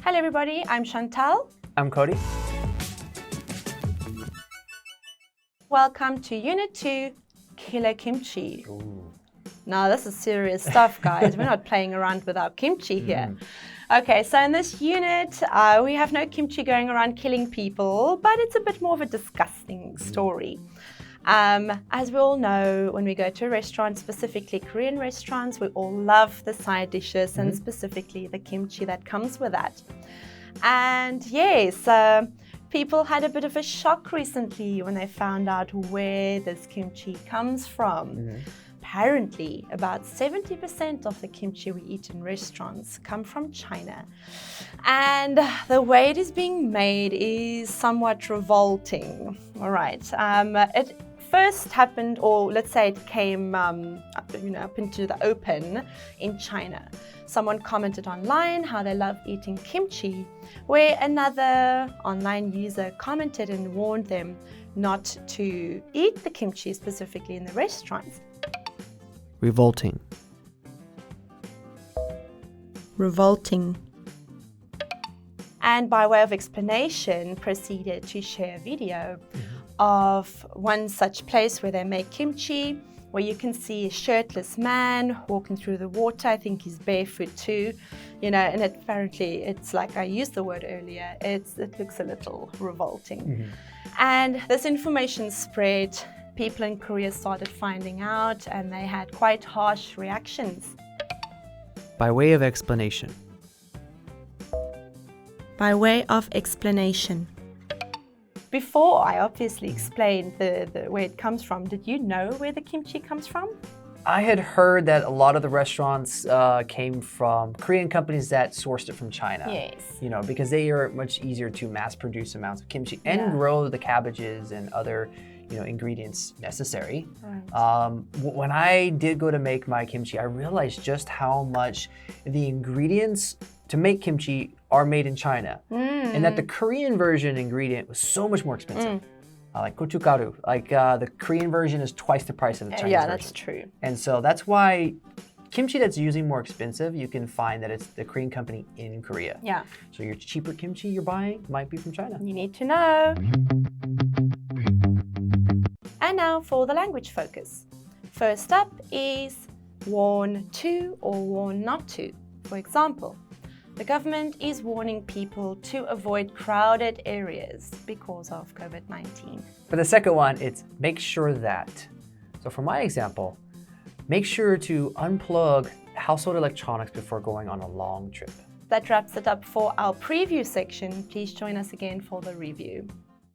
Hello everybody, I'm Chantal. I'm Cody. Welcome to Unit 2, Killer Kimchi. Ooh. Now this is serious stuff, guys. We're not playing around with our kimchi here. Okay, so in this unit, we have no kimchi going around killing people, but it's a bit more of a disgusting story. As we all know, when we go to a restaurant, specifically Korean restaurants, we all love the side dishes and specifically the kimchi that comes with that. And yes, people had a bit of a shock recently when they found out where this kimchi comes from. Apparently, about 70% of the kimchi we eat in restaurants come from China. And the way it is being made is somewhat revolting. All right. It first happened, or let's say it came up into the open in China. Someone commented online how they love eating kimchi, where another online user commented and warned them not to eat the kimchi specifically in the restaurants. Revolting. Revolting. And by way of explanation, proceeded to share a video of one such place where they make kimchi, where you can see a shirtless man walking through the water. I think he's barefoot too, and apparently it's like I used the word earlier, it looks a little revolting. And this information spread. People in Korea started finding out and they had quite harsh reactions. By way of explanation. By way of explanation. Before I obviously explained the where it comes from, did you know where the kimchi comes from? I had heard that a lot of the restaurants came from Korean companies that sourced it from China. Yes. Because they are much easier to mass produce amounts of kimchi and grow the cabbages and other ingredients necessary. Right. When I did go to make my kimchi, I realized just how much the ingredients to make kimchi are made in China, and that the Korean version ingredient was so much more expensive. Like gochugaru, the Korean version is twice the price of the Chinese version. Yeah, that's true. And so that's why kimchi that's usually more expensive, you can find that it's the Korean company in Korea. Yeah. So your cheaper kimchi you're buying might be from China. You need to know. And now for the language focus. First up is warn to or warn not to. For example, the government is warning people to avoid crowded areas because of COVID-19. For the second one, it's make sure that. So for my example, make sure to unplug household electronics before going on a long trip. That wraps it up for our preview section. Please join us again for the review.